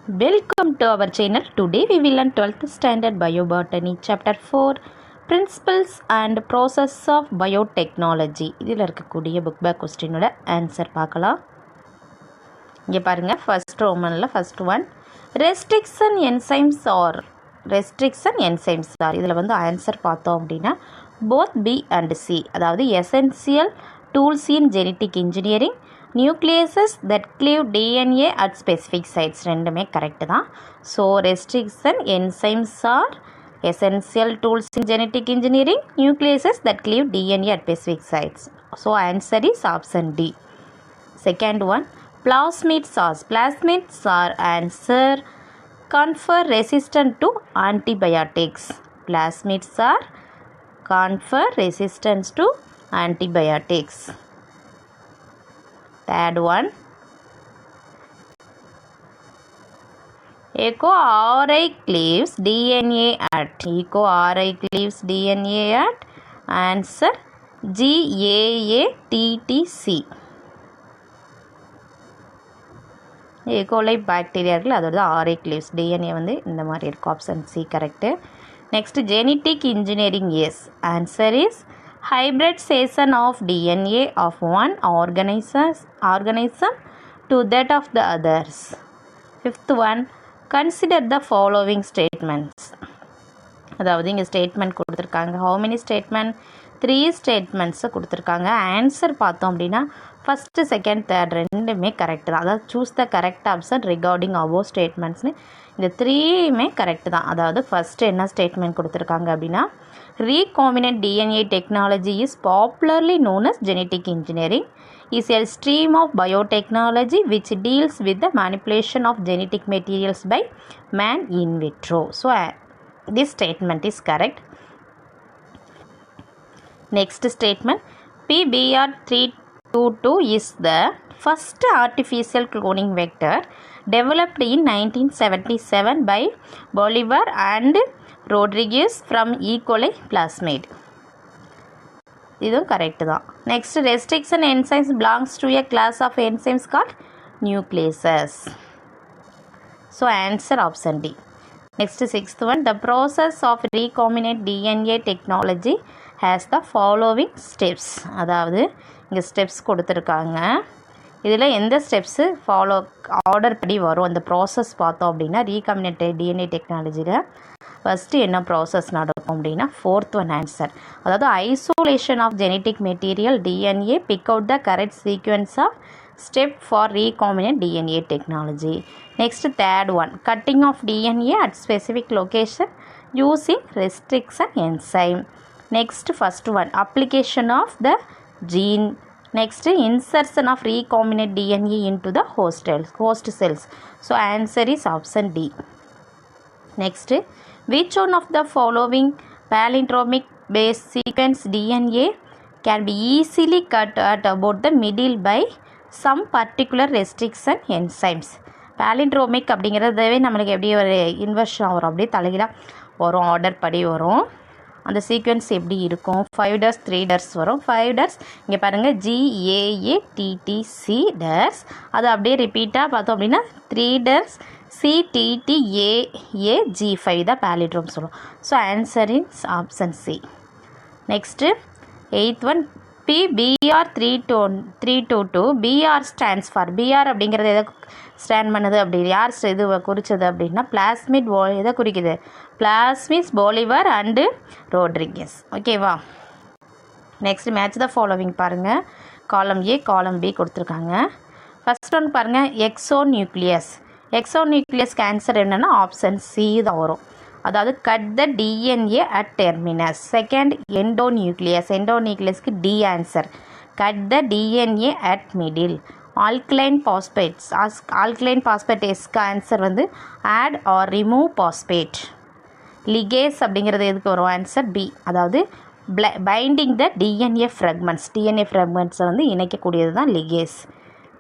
Welcome to our channel. Today we will learn 12th standard biobotany chapter 4 principles and process of biotechnology. இதில் இருக்கக்கூடிய book back கொஸ்டினோட answer பார்க்கலாம். இங்கே பாருங்க, first ரோமனில் first one restriction enzymes are இதில் வந்து answer பார்த்தோம் அப்படின்னா போத் பி அண்ட் சி, அதாவது essential tools in genetic engineering, nucleases that cleave DNA at specific sites, ரெண்டுமே கரெக்டு தான். So restriction enzymes are essential tools in genetic engineering, nucleases that cleave DNA at specific sites. So answer is option D. Second one plasmids are answer confer resistant to antibiotics. Plasmids are confer resistance to antibiotics. Third one EcoRI cleaves DNA at answer GAATTC. E coli bacteria இருக்குல்ல, அதோட R I cleaves DNA வந்து இந்த மாதிரி இருக்கும். Option C correct. Next genetic engineering is, answer is hybridization of DNA of one organism to that of the others. Fifth one consider the following statements, அதாவது இங்கே statement கொடுத்துருக்காங்க. How many statement? 3 ஸ்டேட்மெண்ட்ஸை கொடுத்துருக்காங்க. Answer பார்த்தோம் அப்படின்னா first second third ரெண்டுமே correct தான். அதாவது choose the correct option regarding above ஸ்டேட்மெண்ட்ஸ்னு இந்த 3மே கரெக்டு தான். அதாவது ஃபஸ்ட்டு என்ன ஸ்டேட்மெண்ட் கொடுத்துருக்காங்க அப்படின்னா recombinant DNA technology is popularly known as genetic engineering is a stream of biotechnology which deals with the manipulation of genetic materials by man in vitro. So this statement is correct. Next statement, PBR322 is the first artificial cloning vector developed in 1977 by Bolivar and Rodriguez from E. coli plasmid. இதுவும் correct தான். Next restriction enzymes belongs to a class of enzymes called nucleases. So answer option D. Next sixth one the process of recombinant DNA technology has the following steps, அதாவது இங்கே steps கொடுத்துருக்காங்க. இதில் எந்த steps order படி வரும் அந்த process பார்த்தோம் அப்படின்னா ரீகாம்பினன்ட் டிஎன்ஏ டெக்னாலஜியில் ஃபஸ்ட்டு என்ன ப்ராசஸ் நடக்கும் அப்படின்னா ஃபோர்த் ஒன் ஆன்சர், அதாவது isolation of genetic material DNA, pick out the correct sequence of step for recombinant DNA technology. Next third one cutting of DNA at specific location using restriction enzyme. Next first one application of the gene. Next insertion of recombinant DNA into the host cells. So answer is option D. Next which one of the following palindromic base sequence DNA can be easily cut at about the middle by some particular restriction enzymes? palindromic அப்படிங்கிறதவே நம்மளுக்கு எப்படி ஒரு inversion வரும், அப்படியே தலைகீழாக வரும், order படி வரும். அந்த சீக்வன்ஸ் எப்படி இருக்கும்? 5 டர்ஸ் 3 டர்ஸ் வரும். 5 டர்ஸ் இங்கே பாருங்கள் GAATTC டர்ஸ், அது அப்படியே ரிப்பீட்டாக பார்த்தோம் அப்படின்னா 3 டர்ஸ் CTTAAG5 தான் palindrome சொல்லுவோம். So answer is option C. Next eighth one PBR322 PR stands for, PR அப்படிங்கிறது எதை ஸ்டாண்ட் பண்ணுது அப்படி யார் இது குறித்தது அப்படின்னா பிளாஸ்மிட் எதை குறிக்குது? Plasmids Bolivar and Rodriguez. ஓகேவா? நெக்ஸ்ட் மேட்ச் த ஃபாலோவிங் பாருங்கள். காலம் ஏ காலம் பி கொடுத்துருக்காங்க. ஃபஸ்ட் ஒன் பாருங்கள் எக்ஸோநியூக்ளியஸ்க்கு ஆன்சர் என்னென்னா ஆப்ஷன் சி தான் வரும், அதாவது cut the DNA at terminus. Second எண்டோநியூக்ளியஸ்க்கு D answer, cut the DNA at middle. Alkaline பாஸ்பேட்டேஸ்க்கு ஆன்சர் வந்து add or remove phosphate. Ligase அப்படிங்கிறது எதுக்கு வரும்? ஆன்சர் பி, அதாவது பைண்டிங் த டிஎன்ஏ ஃப்ராக்மெண்ட்ஸை வந்து இணைக்கக்கூடியது தான் லிகேஸ்.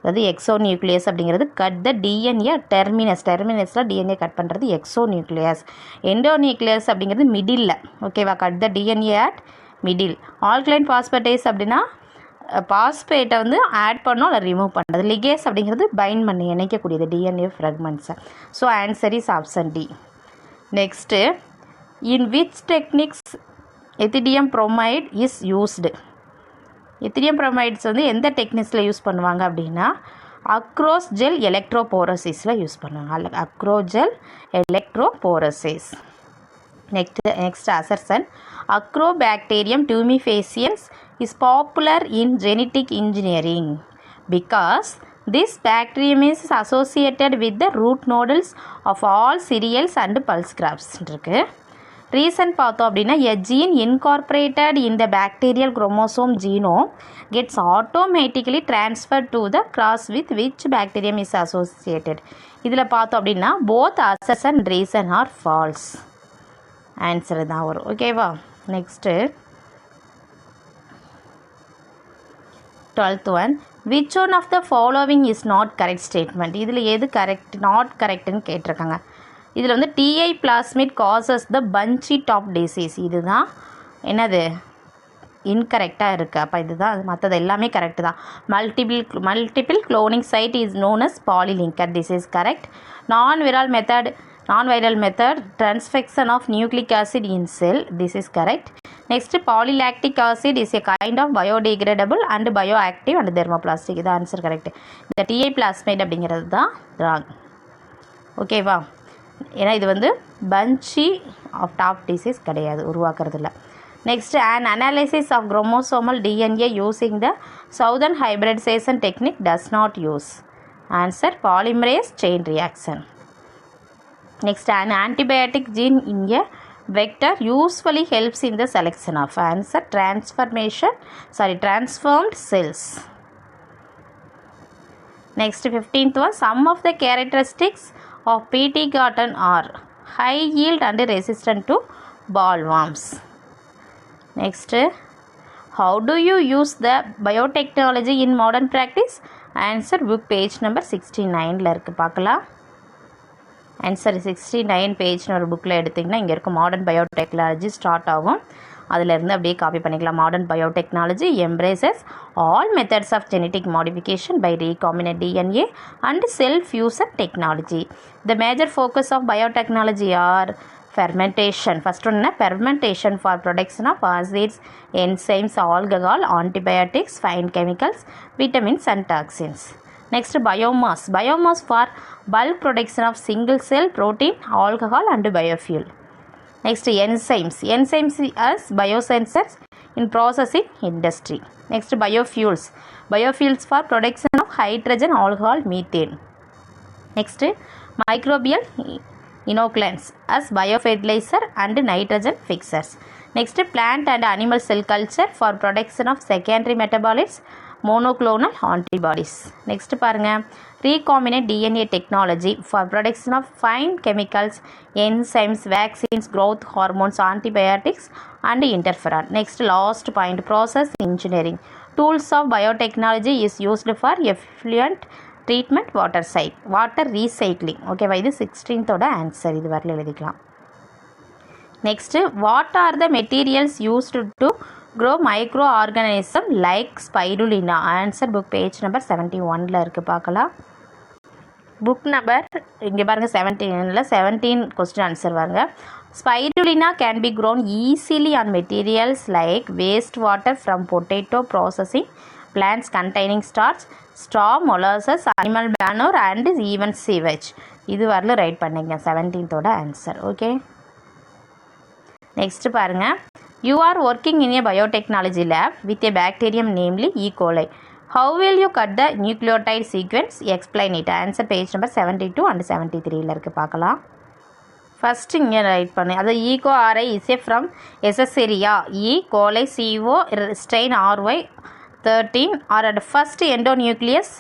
அதாவது எக்ஸோநியூக்ளியஸ் அப்படிங்கிறது கட் த டிஎன்ஏ டெர்மினஸில் டிஎன்ஏ கட் பண்ணுறது எக்ஸோநியூக்ளியஸ். எண்டோநியூக்ளியஸ் அப்படிங்கிறது மிடில். ஓகேவா? Cut the DNA at middle. Alkaline phosphatase அப்படின்னா பாஸ்பேட்டை வந்து ஆட் பண்ணோம் அதை ரிமூவ் பண்ணுறது. லிகேஸ் அப்படிங்கிறது பைண்ட் பண்ணி இணைக்கக்கூடியது டிஎன்ஏ ஃப்ராக்மெண்ட்ஸை. So answer is option D. Next, in which techniques ethidium bromide is used? Ethidium bromides வந்து எந்த டெக்னிக்ஸில் யூஸ் பண்ணுவாங்க அப்படின்னா அக்ரோஸ் ஜெல் எலக்ட்ரோபோரசிஸில் யூஸ் பண்ணுவாங்க. அக்ரோஜெல் electrophoresis. Next assertion, Acrobacterium tumefaciens is popular in genetic engineering because this bacterium is associated with the root nodules of all cereals and pulse crops. Reason பார்த்தோம் அப்படின்னா a gene incorporated in the bacterial chromosome genome gets automatically transferred to the cross with which bacterium is associated. இதில் பார்த்தோம் அப்படின்னா both assertion and reason are false. Answer தான் வரும். ஓகேவா? Next 12th one, which one of the following is not correct statement? இதில் எது correct not கரெக்டுன்னு கேட்டிருக்காங்க. இதில் வந்து Ti plasmid causes the bunchy top disease, இதுதான் என்னது இன்கரெக்டாக இருக்குது. அப்போ இதுதான் அது, மற்றது எல்லாமே கரெக்டு தான். Multiple cloning site is known as polylinker, this is correct. non-viral method transfection of nucleic acid in cell, this is correct. Next, polylactic acid is a kind of biodegradable and bioactive and thermoplastic, இது answer correct. இந்த DI plasmid அப்படிங்கிறது தான் wrong. ஓகேவா? ஏன்னா இது வந்து பஞ்சி of top disease கிடையாது, உருவாக்குறது இல்லை. Next, an analysis of chromosomal DNA using the southern hybridization technique does not use. Answer, polymerase chain reaction. Next, an antibiotic gene in a vector usually helps in the selection of. Answer, transformed cells. Next, 15th one, some of the characteristics of PT cotton are high yield and resistant to bollworms. Next, how do you use the biotechnology in modern practice? Answer, book page number 69ல இருக்குது, பார்க்கலாம். Answer 69 பேஜ்னு ஒரு புக்கில் எடுத்திங்கன்னா இங்கே இருக்கும் modern biotechnology start ஆகும். அதிலேருந்து அப்படியே காப்பி பண்ணிக்கலாம். Modern biotechnology embraces all methods of genetic modification by recombinant DNA and self-fusion technology. The major focus of biotechnology are fermentation. First one, fermentation for production of acids, enzymes, alcohol, antibiotics, fine chemicals, vitamins and toxins. Next, biomass for bulk production of single cell protein, alcohol and biofuel. Next, enzymes as biosensors in processing industry. Next, biofuels for production of hydrogen, alcohol, methane. Next, microbial inoculants as biofertilizer and nitrogen fixers. Next, plant and animal cell culture for production of secondary metabolites, monoclonal antibodies. Next பாருங்க, recombinant DNA technology for production of fine chemicals, enzymes, vaccines, growth hormones, antibiotics and interferon. Next, last point, process engineering. Tools of biotechnology is used for effluent treatment, water recycling. ஓகேவா? இது 16th answer, இது வரல எழுதிக்கலாம். Next, what are the materials used to grow microorganism like spirulina? Answer, book page number 71ல இருக்குது, பார்க்கலாம். Book number இங்கே பாருங்கள் 17 question answer பாருங்க. Spirulina can be grown easily on materials like waste water from potato processing, plants containing starch, straw, molasses, animal manure and even sewage. இது வரல right பண்ணிங்க 17th answer. Okay, next பாருங்க, you are working in a biotechnology lab with a bacterium namely E. coli. How will you cut the nucleotide sequence? Explain it. Answer, page number 72 and 73ல இருக்குது, பார்க்கலாம். First இங்கே write பண்ணு. அது EcoRI is from Escherichia E. coli CO strain RY 13 are at first endonuclease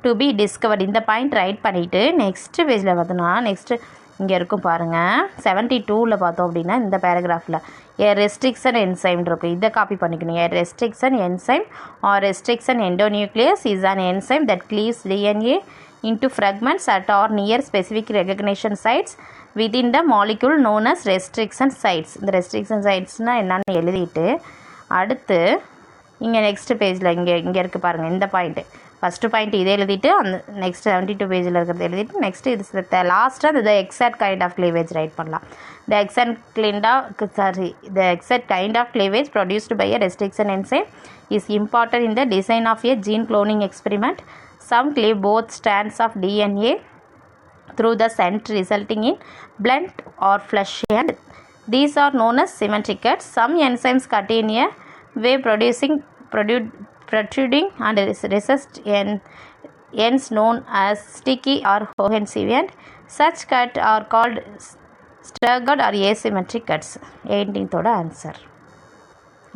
to be discovered. இந்த point write பண்ணிவிட்டு next பேஜில் பார்த்தோன்னா நெக்ஸ்ட்டு இங்கே இருக்கும் பாருங்கள் 72ல் பார்த்தோம் அப்படின்னா இந்த பேராகிராஃபில் ஏ ரெஸ்ட்ரிக்ஷன் என்சைம் இருக்கும், இதை காப்பி பண்ணிக்கணும். A restriction enzyme or restriction endonuclease is an enzyme that cleaves DNA into fragments at or near specific recognition sites within the molecule known as restriction sites. இந்த restriction sitesனால் என்னன்னு எழுதிட்டு அடுத்து இங்கே next பேஜில் இங்கே இருக்குது பாருங்கள் இந்த பாயிண்ட்டு. ஃபஸ்ட்டு பாயிண்ட் இதை எழுதிட்டு அந்த நெக்ஸ்ட் 72 பேஜில் இருக்கிறது எழுதிட்டு நெக்ஸ்ட்டு இது லாஸ்ட்டாக the exact kind of cleavage write பண்ணலாம். The exact kind of cleavage produced by a restriction enzyme is important in the design of a gene cloning experiment. Some cleave both strands of DNA through the scent, resulting in blunt or flesh end. These are known as symmetric cuts. Some enzymes cut in a way protruding and resist ends known as sticky or cohesive end. Such cuts are called staggered or asymmetric cuts. 18th oda answer.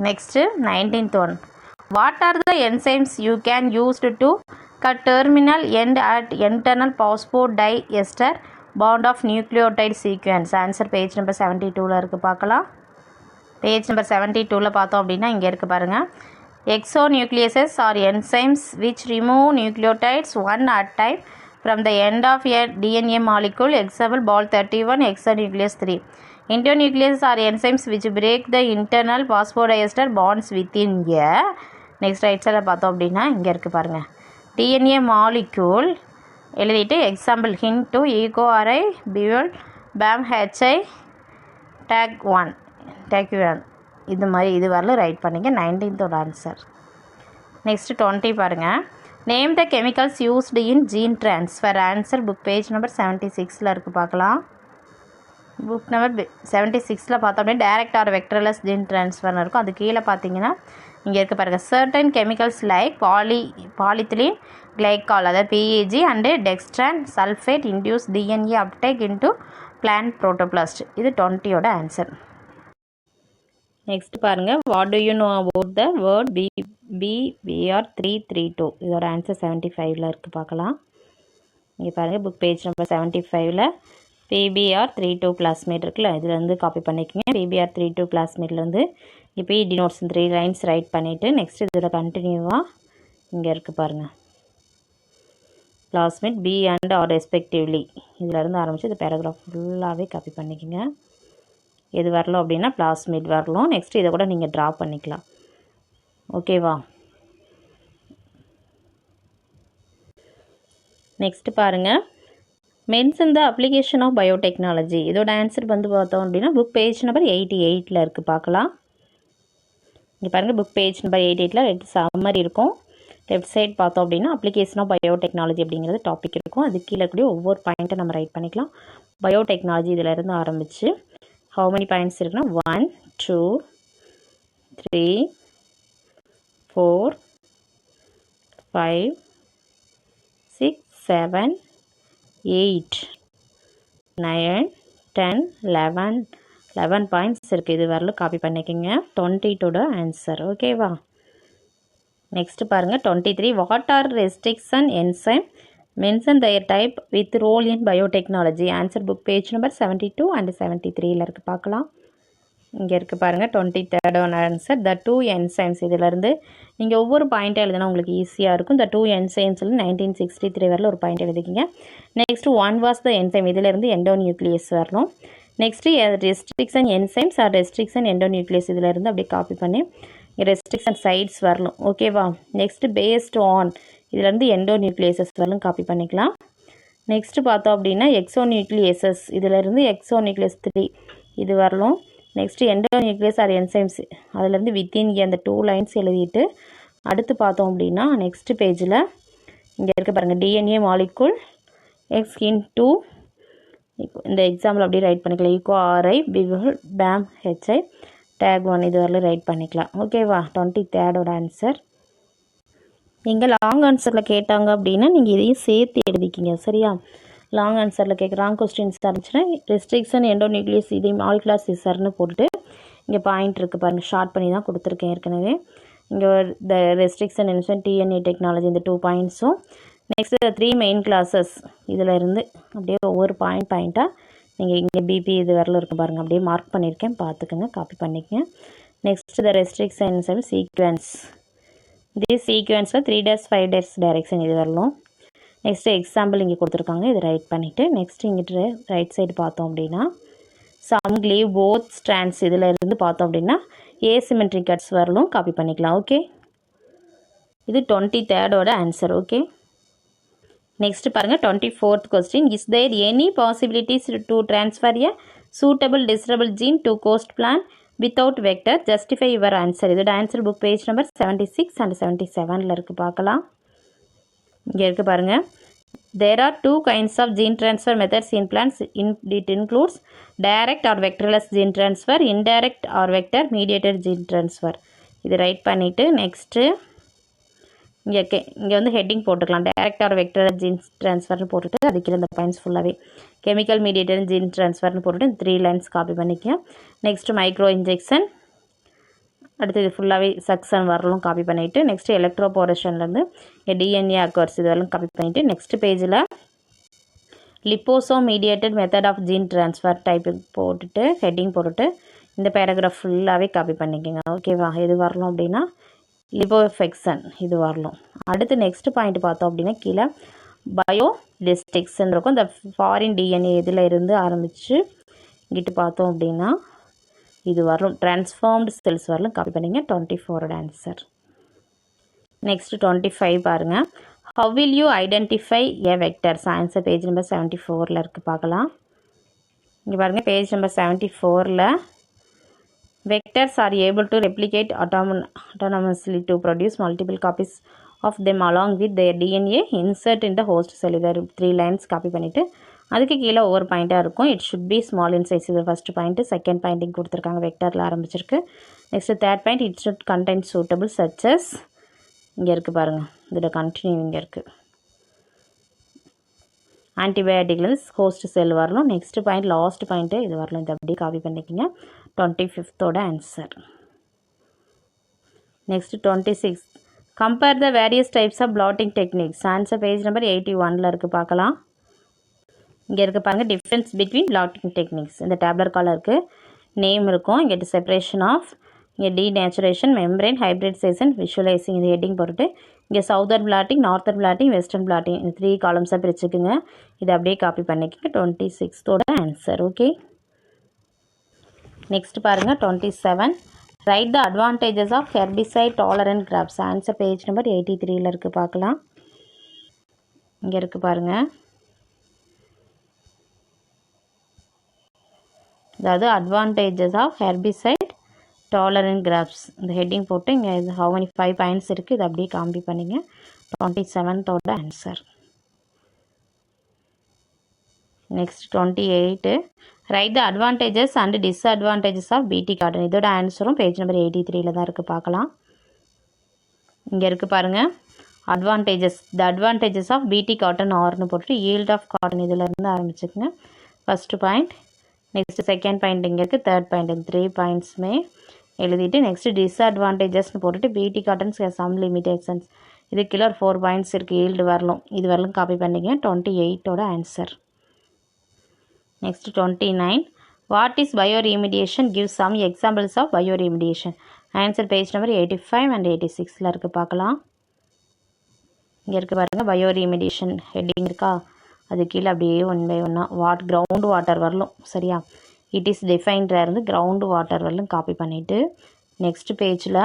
Next 19th one. What are the enzymes you can use to cut terminal end at internal phosphodiester bond of nucleotide sequence? Answer page number 72ல இருக்கு பார்க்கலாம். Page number 72ல பார்த்தோம் அப்படின்னா இங்கே இருக்குது பாருங்கள். Exonucleases are enzymes which remove nucleotides one at a time from the end of a DNA molecule. Example ball 31 exonuclease 3. Endonucleases are enzymes which break the internal phosphodiester bonds within a. Next right சைடில் பார்த்தோம் அப்படின்னா இங்கே இருக்குது பாருங்கள். DNA molecule எழுதிட்டு example Hind two EcoRI PvuI BamHI Taq 1 இது மாதிரி இது வரல ரைட் பண்ணிங்க. 19th answer. நெக்ஸ்ட் 20 பாருங்கள். Name the chemicals used in gene transfer. Answer book page number 76ல் இருக்குது பார்க்கலாம். புக் நம்பர் 76ல் பார்த்தோம் அப்படின்னா டைரக்ட் ஆர் வெக்டர்லெஸ் ஜீன் ட்ரான்ஸ்ஃபர்னு இருக்கும். அது கீழே பார்த்தீங்கன்னா இங்கே இருக்குது பாருங்கள். Certain chemicals like polyethylene glycol அதாவது PEG and dextran sulphate induce DNA uptake into plant protoplast. இது 20யோட ஆன்சர். நெக்ஸ்ட் பாருங்கள். What do you know about the word BBR332. இதோட ஆன்சர் 75ல் இருக்குது பார்க்கலாம். இங்கே பாருங்கள் புக் பேஜ் நம்பர் 75ல் PBR32 பிளாஸ்மேட் இருக்குல்ல, இதில் வந்து காப்பி பண்ணிக்கோங்க. PBR32 பிளாஸ்மேட்லேருந்து இப்போ டினோட்ஸ் 3 லைன்ஸ் ரைட் பண்ணிவிட்டு நெக்ஸ்ட் இதோட கண்டினியூவாக இங்கே இருக்குது பாருங்கள். Plasmid B and R respectively இதிலேருந்து ஆரம்பித்து இந்த பேராகிராஃப் ஃபுல்லாகவே காப்பி பண்ணிக்கோங்க. எது வரலாம் அப்படின்னா பிளாஸ்மேட் வரலாம். நெக்ஸ்ட் இதை கூட நீங்கள் ட்ரா பண்ணிக்கலாம். ஓகேவா? நெக்ஸ்ட் பாருங்கள். Mention the application of biotechnology. இதோட ஆன்சர் வந்து பார்த்தோம் அப்படின்னா புக் பேஜ் நம்பர் 88ல் இருக்குது பார்க்கலாம். இங்கே பாருங்கள் புக் பேஜ் நம்பர் 88ல் ரெண்டு சம்மரி இருக்கும். லெஃப்ட் சைட் பார்த்தோம் அப்படின்னா அப்ளிகேஷன் ஆஃப் பயோடெக்னாலஜி அப்படிங்கிறது டாபிக் இருக்கும். அது கீழே கூடிய ஒவ்வொரு பாயிண்ட்டை நம்ம ரைட் பண்ணிக்கலாம். பயோடெக்னாலஜி இதிலேருந்து ஆரம்பித்து how many points இருக்குன்னா 1 2 3 4 5 6 7 8 9 10 11 பாயிண்ட்ஸ் இருக்குது. இது வரலும் காப்பி பண்ணிக்கோங்க. 22 ஆன்சர். ஓகேவா? நெக்ஸ்ட் பாருங்கள் 23. What are restriction enzyme mention their type with role in biotechnology. Answer book page number 72 and 73ல் இருக்குது பார்க்கலாம். இங்கே இருக்குது பாருங்கள் 23rd ஆன்சர். த 2 என்சைம்ஸ் இதிலேருந்து நீங்கள் ஒவ்வொரு பாயிண்ட்டை எழுதினா உங்களுக்கு ஈஸியாக இருக்கும். த 2 என்சைம்ஸில் 1963 வரல ஒரு பாயிண்ட் எழுதிக்கிங்க. நெக்ஸ்ட் 1 வாஸ் த என்சைம் இதிலேருந்து எண்டோநியூக்ளியஸ் வரணும். Next restriction enzymes or restriction endonuclease இதிலேருந்து அப்படியே காப்பி பண்ணி ரெஸ்ட்ரிக்ஷன் சைட்ஸ் வரணும். ஓகேவா? நெக்ஸ்ட்டு பேஸ்ட் ஆன் இதிலேருந்து எண்டோநியூக்ளியஸஸ் வரலும் காப்பி பண்ணிக்கலாம். நெக்ஸ்ட்டு பார்த்தோம் அப்படின்னா எக்ஸோநியூக்ளியஸஸ் இதிலேருந்து எக்ஸோநியூக்ளியஸ் 3 இது வரலும். நெக்ஸ்ட்டு எண்டோநியூக்ளியஸ் ஆர் என்சைம்ஸ் அதிலேருந்து வித்தின் அந்த 2 லைன்ஸ் எழுதிட்டு அடுத்து பார்த்தோம் அப்படின்னா நெக்ஸ்ட் பேஜில் இங்கே இருக்க பாருங்கள் DNA மாலிகுல் எக்ஸ் இன்டூ இந்த எக்ஸாம்பிள் அப்படியே ரைட் பண்ணிக்கலாம். ஈகோஆர்ஐ பிபிள் பேம் ஹெச்ஐ டேக் 1 இது வரலும் ரைட் பண்ணிக்கலாம். ஓகேவா? 23rd answer. நீங்கள் லாங் ஆன்சரில் கேட்டாங்க அப்படின்னா நீங்கள் இதையும் சேர்த்து எழுதிக்கிங்க. சரியா? லாங் ஆன்சரில் ராங் கொஸ்டின்ஸ் இருந்துச்சுன்னா ரெஸ்ட்ரிக்ஷன் எண்டோநியூக்ளியஸ் இது மாலிகுலர் சிசர்னு போட்டுட்டு இங்கே பாயிண்ட் இருக்குது பாருங்கள். ஷார்ட் பண்ணி தான் கொடுத்துருக்கேன் ஏற்கனவே. இங்கே த ரெஸ்ட்ரிக்ஷன் என்சைம் DNA டெக்னாலஜி இந்த 2 பாயிண்ட்ஸும் நெக்ஸ்ட்டு 3 மெயின் கிளாஸஸ் இதில் இருந்து அப்படியே ஒவ்வொரு பாயிண்ட்டாக நீங்கள் இங்கே BP இது வரல இருக்குது பாருங்கள். அப்படியே மார்க் பண்ணியிருக்கேன் பார்த்துக்கோங்க, காப்பி பண்ணிக்கங்க. Next the restriction enzyme sequence இது சீக்வன்ஸில் 3' 5' டைரெக்ஷன் இது வரலாம். நெக்ஸ்ட்டு எக்ஸாம்பிள் இங்கே கொடுத்துருக்காங்க, இதை ரைட் பண்ணிவிட்டு நெக்ஸ்ட் இங்கிட்ட ரைட் சைடு பார்த்தோம் அப்படின்னா சம் கிளீவ் போத் ஸ்ட்ராண்ட்ஸ் இதில் இருந்து பார்த்தோம் அப்படின்னா ஏசிமெட்ரிக் கட்ஸ் வரலும் காப்பி பண்ணிக்கலாம். ஓகே. இது 23rd ஆன்சர். ஓகே, நெக்ஸ்ட் பாருங்கள் 24th question. Is there any possibilities to transfer a suitable desirable gene to host plant without vector? Justify your answer. இதோட answer book page number 76 and 77 இருக்குது, பார்க்கலாம். இங்கே இருக்குது பாருங்கள். There are two kinds of gene transfer methods in plants. It includes direct or vectorless gene transfer, indirect or vector mediated gene transfer. இது right பண்ணிவிட்டு next இங்கே வந்து ஹெட்டிங் போட்டுக்கலாம். டைரக்ட் ஆர் வெக்டர் ஜீன் ட்ரான்ஸ்ஃபர்னு போட்டுட்டு அதுக்கு இந்த பாயிண்ட்ஸ் ஃபுல்லாகவே chemical mediated gene ட்ரான்ஸ்ஃபர்னு போட்டுட்டு 3 லைன்ஸ் காப்பி பண்ணிக்க. நெக்ஸ்ட்டு மைக்ரோ இன்ஜெக்ஷன், அடுத்து இது ஃபுல்லாகவே சக்ஷன் வரலும் காப்பி பண்ணிவிட்டு நெக்ஸ்ட்டு எலக்ட்ரோபோரேஷன்லேருந்து டிஎன்ஏ அக்வர்ஸ் இதெல்லாம் காப்பி பண்ணிவிட்டு நெக்ஸ்ட் பேஜில் liposome mediated method of gene transfer type போட்டுட்டு ஹெட்டிங் போட்டுட்டு இந்த பேராகிராஃப் ஃபுல்லாகவே காப்பி பண்ணிக்கோங்க. ஓகேவா? எது வரணும் அப்படின்னா லிபோஃபெக்சன் இது வரணும். அடுத்து நெக்ஸ்ட் பாயிண்ட் பார்த்தோம் அப்படின்னா கீழே பயோலிஸ்டிக்ஸ்ன்னு இருக்கும். இந்த ஃபாரின் டிஎன்ஏ இதில் இருந்து ஆரம்பித்து இங்கிட்டு பார்த்தோம் அப்படின்னா இது வரணும். டிரான்ஸ்ஃபார்ம்டு செல்ஸ் வரலும் காப்பி பண்ணிங்க. 24th answer. நெக்ஸ்ட் 25 பாருங்கள். How will you identify a vectors? Answer page number 74 இருக்குது, பார்க்கலாம். இங்கே பாருங்கள் page number 74 vectors are able to replicate autonomously to produce multiple copies of them along with their DNA insert in the host cell. இது 3 lines copy பண்ணிவிட்டு அதுக்கு கீழே ஒவ்வொரு பாயிண்ட்டாக இருக்கும். It should be small in size. இது first point. Second pointing கொடுத்துருக்காங்க, வெக்டரில் ஆரம்பிச்சிருக்கு. Next third point, it should contain suitable சச்சஸ். இங்கே இருக்குது பாருங்கள், இதோட கண்டினியூ இங்கே இருக்குது. ஆன்டிபயோட்டிக்லேருந்து ஹோஸ்ட் செல் வரணும். நெக்ஸ்ட் பாயிண்ட் லாஸ்ட் பாயிண்ட்டு இது வரணும். இது அப்படியே காப்பி பண்ணிக்கிங்க. 25th answer. Next 26. Compare the various types of blotting techniques. Answer page number 81 இருக்குது, பார்க்கலாம். இங்கே இருக்குது பாருங்கள், டிஃப்ரென்ஸ் பிட்வீன் பிளாட்டிங் டெக்னிக்ஸ். இந்த டேப்லர் காலம் இருக்குது, நேம் இருக்கும். இங்கே செப்பரேஷன் ஆஃப், இங்கே டீநேச்சுரேஷன், மெம்பரேன், ஹைப்ரிடைசேஷன், விஷுவலைசிங். இது ஹெட்டிங் போட்டுட்டு இங்கே Southern blotting, northern blotting, western blotting இந்த 3 காலம்ஸாக பிரிச்சுக்குங்க. இதை அப்படியே காப்பி பண்ணிக்கோங்க. 26th answer. ஓகே, நெக்ஸ்ட் பாருங்கள் 27. Write the advantages of herbicide tolerant crops. Answer page number 83 இருக்குது, பார்க்கலாம். இங்கே இருக்குது பாருங்கள், அதாவது advantages of herbicide tolerant crops இந்த ஹெட்டிங் போட்டு இங்கே இது ஹவு மெனி 5 பாயிண்ட்ஸ் இருக்குது. இது அப்படியே காம்பி பண்ணிங்க. 27th answer. Next 28. Write the advantages and disadvantages of BT cotton. இதோட ஆன்சரும் பேஜ் நம்பர் 83 தான் இருக்குது, பார்க்கலாம். இங்கே இருக்குது பாருங்கள், advantages. The advantages of BT cotton ஆர்னு போட்டுட்டு ஈல்ட் ஆஃப் காட்டன் இதிலேருந்து ஆரம்பிச்சுக்குங்க. First point. Next second point இங்கே இருக்குது. தேர்ட் பாயிண்ட் 3 பாயிண்ட்ஸுமே எழுதிட்டு நெக்ஸ்ட் டிஸ்அட்வான்டேஜஸ்னு போட்டுட்டு பிடி காட்டன்ஸ் சம் லிமிடேஷன்ஸ் இது கீழே 4 பாயிண்ட்ஸ் இருக்குது. ஈல்டு வரலும். இது வரலும் காப்பி பண்ணிங்க. 28th answer. Next 29. What is bioremediation? Give some examples of bioremediation. Answer page number 85 and 86 இருக்குது, பார்க்கலாம். இங்கே இருக்குது பாருங்கள், பயோரிமிடியேஷன் ஹெட்டிங் இருக்கா, அது கீழே அப்படியே 1 by 1 வாட் கிரவுண்ட் வாட்டர் வரலும். சரியா? இட் இஸ் டிஃபைன்டாக இருந்து கிரவுண்டு வாட்டர் வரலும் காப்பி பண்ணிவிட்டு நெக்ஸ்ட் பேஜில்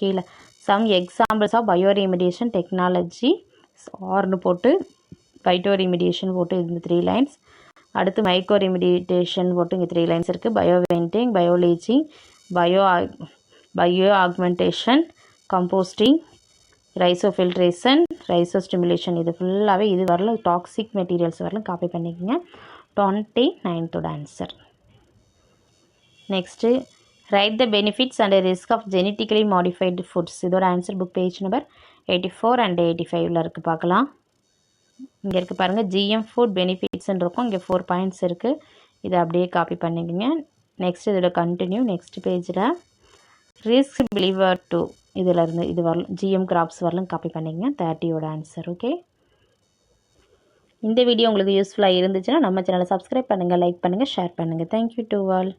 கீழே சம் எக்ஸாம்பிள்ஸ் ஆஃப் பயோரிமிடியேஷன் டெக்னாலஜி ஆர்னு போட்டு பைட்டோரிமிடியேஷன் போட்டு இந்த 3 லைன்ஸ். அடுத்து மைக்ரோ ரெமிடியேஷன் போட்டு இங்கே 3 லைன்ஸ் இருக்குது. Bioventing, bioleaching, bioaugmentation, composting, rhizofiltration, rhizostimulation இது ஃபுல்லாகவே இது வரல டாக்ஸிக் மெட்டீரியல்ஸ் வரலாம் காப்பி பண்ணிக்கோங்க. 29th answer. Next write the benefits and risk of genetically modified foods. இதோட answer book page number 84 and 85 இருக்குது, பார்க்கலாம். இங்கே இருக்குது பாருங்கள், ஜிஎம் ஃபுட் பெனிஃபிட்ஸ்ன்னு இருக்கும். இங்கே 4 பாயிண்ட்ஸ் இருக்குது. இதை அப்படியே காப்பி பண்ணிக்கோங்க. நெக்ஸ்ட் இதோட கண்டினியூ நெக்ஸ்ட் பேஜில் ரிஸ்க் பிலீவர் 2 இதிலேருந்து இது வரலாம் ஜிஎம் கிராப்ஸ் வரலாம் காப்பி பண்ணிக்கங்க. 30th answer. ஓகே, இந்த வீடியோ உங்களுக்கு யூஸ்ஃபுல்லாக இருந்துச்சுன்னா நம்ம சேனலை சப்ஸ்கிரைப் பண்ணுங்கள், லைக் பண்ணுங்கள், ஷேர் பண்ணுங்கள். Thank you to all.